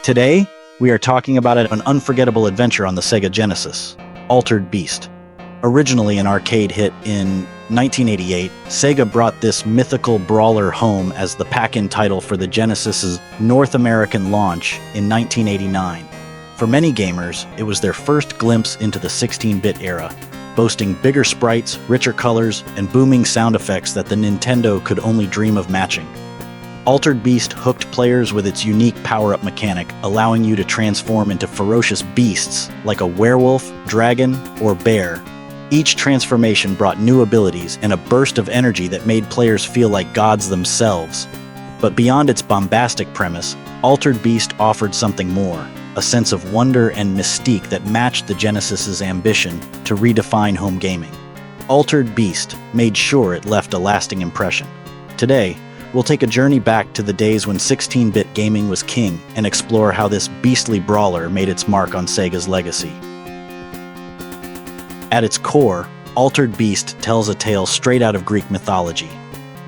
Today, we are talking about an unforgettable adventure on the Sega Genesis, Altered Beast. Originally an arcade hit in 1988, Sega brought this mythical brawler home as the pack-in title for the Genesis's North American launch in 1989. For many gamers, it was their first glimpse into the 16-bit era, boasting bigger sprites, richer colors, and booming sound effects that the Nintendo could only dream of matching. Altered Beast hooked players with its unique power-up mechanic, allowing you to transform into ferocious beasts like a werewolf, dragon, or bear. Each transformation brought new abilities and a burst of energy that made players feel like gods themselves. But beyond its bombastic premise, Altered Beast offered something more, a sense of wonder and mystique that matched the Genesis's ambition to redefine home gaming. Altered Beast made sure it left a lasting impression. Today, we'll take a journey back to the days when 16-bit gaming was king and explore how this beastly brawler made its mark on Sega's legacy. At its core, Altered Beast tells a tale straight out of Greek mythology,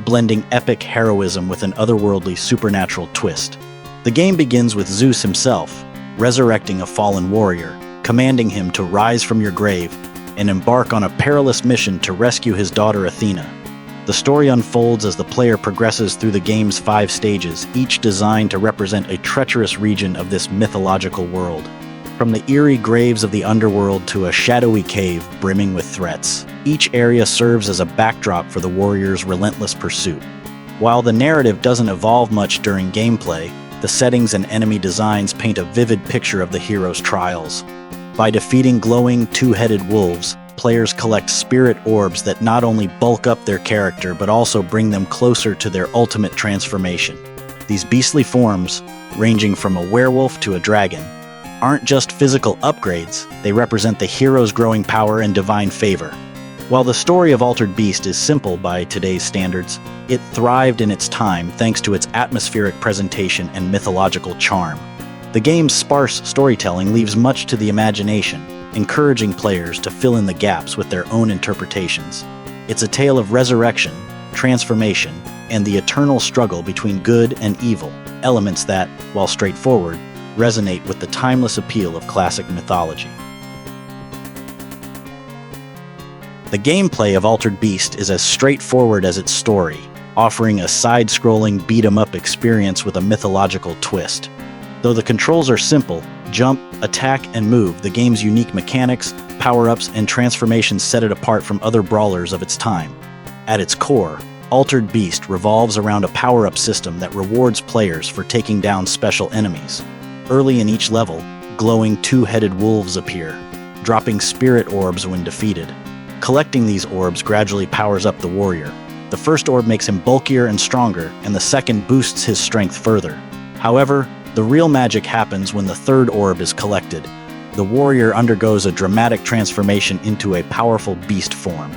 blending epic heroism with an otherworldly supernatural twist. The game begins with Zeus himself, resurrecting a fallen warrior, commanding him to rise from your grave and embark on a perilous mission to rescue his daughter Athena. The story unfolds as the player progresses through the game's 5 stages, each designed to represent a treacherous region of this mythological world. From the eerie graves of the underworld to a shadowy cave brimming with threats, each area serves as a backdrop for the warrior's relentless pursuit. While the narrative doesn't evolve much during gameplay, the settings and enemy designs paint a vivid picture of the hero's trials. By defeating glowing, two-headed wolves, players collect spirit orbs that not only bulk up their character but also bring them closer to their ultimate transformation. These beastly forms, ranging from a werewolf to a dragon, aren't just physical upgrades, they represent the hero's growing power and divine favor. While the story of Altered Beast is simple by today's standards, it thrived in its time thanks to its atmospheric presentation and mythological charm. The game's sparse storytelling leaves much to the imagination, encouraging players to fill in the gaps with their own interpretations. It's a tale of resurrection, transformation, and the eternal struggle between good and evil, elements that, while straightforward, resonate with the timeless appeal of classic mythology. The gameplay of Altered Beast is as straightforward as its story, offering a side-scrolling beat-em-up experience with a mythological twist. Though the controls are simple, jump, attack, and move, the game's unique mechanics, power-ups, and transformations set it apart from other brawlers of its time. At its core, Altered Beast revolves around a power-up system that rewards players for taking down special enemies. Early in each level, glowing two-headed wolves appear, dropping spirit orbs when defeated. Collecting these orbs gradually powers up the warrior. The first orb makes him bulkier and stronger, and the second boosts his strength further. However, the real magic happens when the third orb is collected. The warrior undergoes a dramatic transformation into a powerful beast form.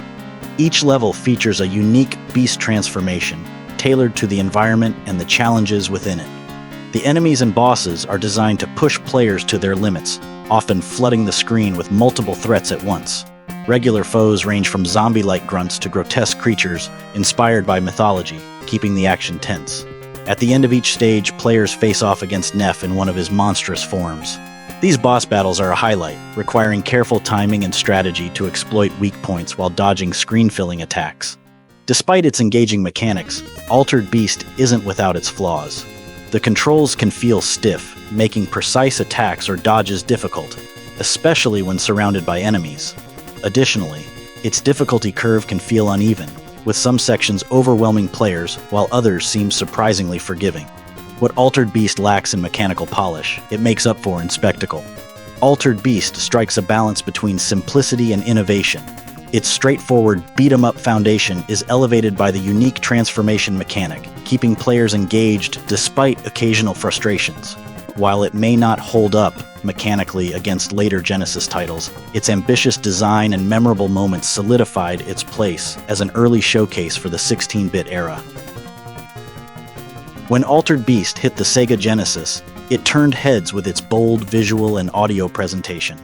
Each level features a unique beast transformation, tailored to the environment and the challenges within it. The enemies and bosses are designed to push players to their limits, often flooding the screen with multiple threats at once. Regular foes range from zombie-like grunts to grotesque creatures inspired by mythology, keeping the action tense. At the end of each stage, players face off against Neph in one of his monstrous forms. These boss battles are a highlight, requiring careful timing and strategy to exploit weak points while dodging screen-filling attacks. Despite its engaging mechanics, Altered Beast isn't without its flaws. The controls can feel stiff, making precise attacks or dodges difficult, especially when surrounded by enemies. Additionally, its difficulty curve can feel uneven, with some sections overwhelming players while others seem surprisingly forgiving. What Altered Beast lacks in mechanical polish, it makes up for in spectacle. Altered Beast strikes a balance between simplicity and innovation. Its straightforward beat-em-up foundation is elevated by the unique transformation mechanic, keeping players engaged despite occasional frustrations. While it may not hold up mechanically against later Genesis titles, its ambitious design and memorable moments solidified its place as an early showcase for the 16-bit era. When Altered Beast hit the Sega Genesis, it turned heads with its bold visual and audio presentation.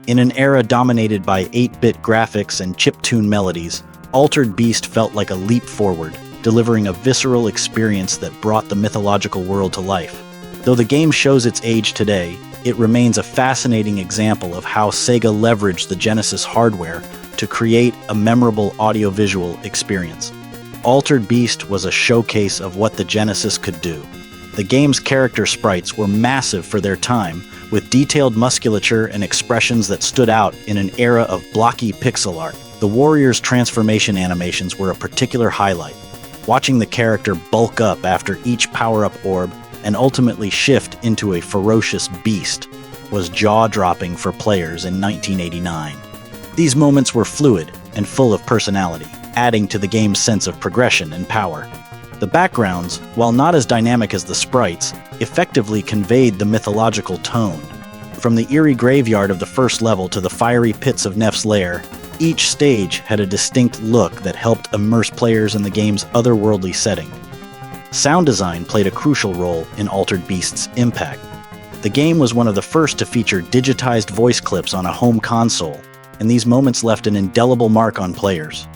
In an era dominated by 8-bit graphics and chiptune melodies, Altered Beast felt like a leap forward, delivering a visceral experience that brought the mythological world to life. Though the game shows its age today, it remains a fascinating example of how Sega leveraged the Genesis hardware to create a memorable audiovisual experience. Altered Beast was a showcase of what the Genesis could do. The game's character sprites were massive for their time, with detailed musculature and expressions that stood out in an era of blocky pixel art. The warrior's transformation animations were a particular highlight. Watching the character bulk up after each power-up orb and ultimately shift into a ferocious beast was jaw-dropping for players in 1989. These moments were fluid and full of personality, adding to the game's sense of progression and power. The backgrounds, while not as dynamic as the sprites, effectively conveyed the mythological tone. From the eerie graveyard of the first level to the fiery pits of Nef's lair, each stage had a distinct look that helped immerse players in the game's otherworldly setting. Sound design played a crucial role in Altered Beast's impact. The game was one of the first to feature digitized voice clips on a home console, and these moments left an indelible mark on players.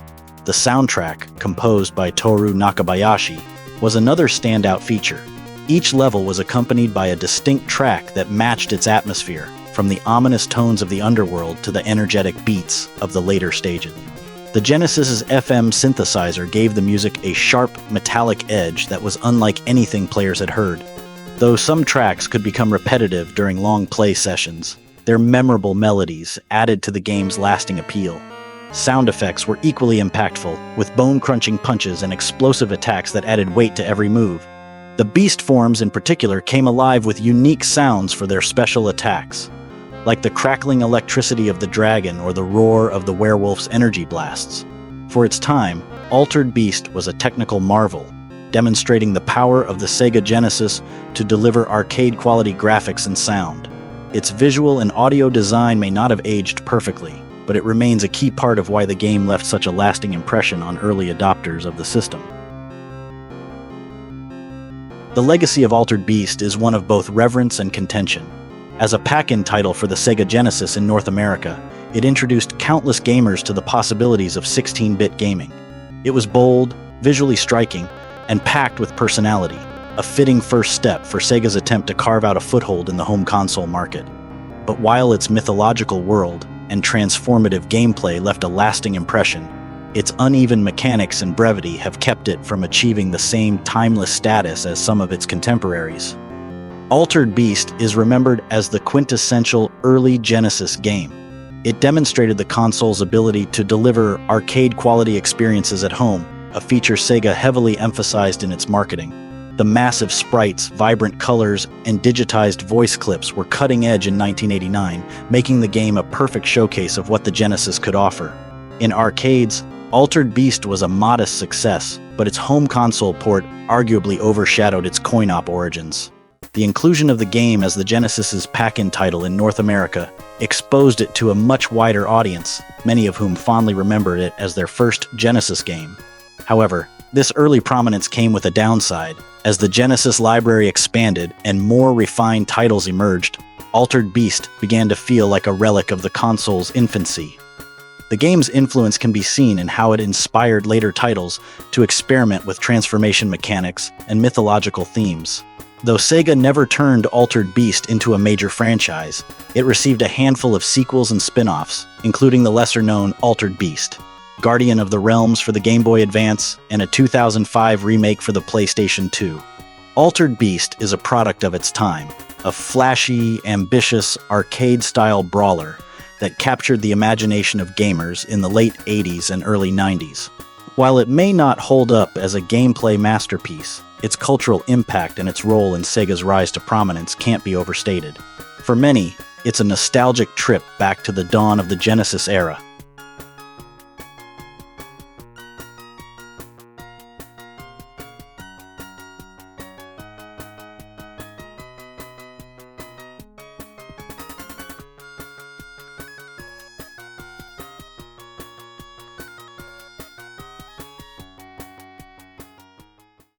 The soundtrack, composed by Toru Nakabayashi, was another standout feature. Each level was accompanied by a distinct track that matched its atmosphere, from the ominous tones of the underworld to the energetic beats of the later stages. The Genesis's FM synthesizer gave the music a sharp, metallic edge that was unlike anything players had heard. Though some tracks could become repetitive during long play sessions, their memorable melodies added to the game's lasting appeal. Sound effects were equally impactful, with bone-crunching punches and explosive attacks that added weight to every move. The beast forms in particular came alive with unique sounds for their special attacks, like the crackling electricity of the dragon or the roar of the werewolf's energy blasts. For its time, Altered Beast was a technical marvel, demonstrating the power of the Sega Genesis to deliver arcade-quality graphics and sound. Its visual and audio design may not have aged perfectly, but it remains a key part of why the game left such a lasting impression on early adopters of the system. The legacy of Altered Beast is one of both reverence and contention. As a pack-in title for the Sega Genesis in North America, it introduced countless gamers to the possibilities of 16-bit gaming. It was bold, visually striking, and packed with personality, a fitting first step for Sega's attempt to carve out a foothold in the home console market. But while its mythological world and transformative gameplay left a lasting impression, its uneven mechanics and brevity have kept it from achieving the same timeless status as some of its contemporaries. Altered Beast is remembered as the quintessential early Genesis game. It demonstrated the console's ability to deliver arcade-quality experiences at home, a feature Sega heavily emphasized in its marketing. The massive sprites, vibrant colors, and digitized voice clips were cutting edge in 1989, making the game a perfect showcase of what the Genesis could offer. In arcades, Altered Beast was a modest success, but its home console port arguably overshadowed its coin-op origins. The inclusion of the game as the Genesis's pack-in title in North America exposed it to a much wider audience, many of whom fondly remember it as their first Genesis game. However, this early prominence came with a downside. As the Genesis library expanded and more refined titles emerged, Altered Beast began to feel like a relic of the console's infancy. The game's influence can be seen in how it inspired later titles to experiment with transformation mechanics and mythological themes. Though Sega never turned Altered Beast into a major franchise, it received a handful of sequels and spin-offs, including the lesser-known Altered Beast, Guardian of the Realms for the Game Boy Advance, and a 2005 remake for the PlayStation 2. Altered Beast is a product of its time, a flashy, ambitious, arcade-style brawler that captured the imagination of gamers in the late 80s and early 90s. While it may not hold up as a gameplay masterpiece, its cultural impact and its role in Sega's rise to prominence can't be overstated. For many, it's a nostalgic trip back to the dawn of the Genesis era,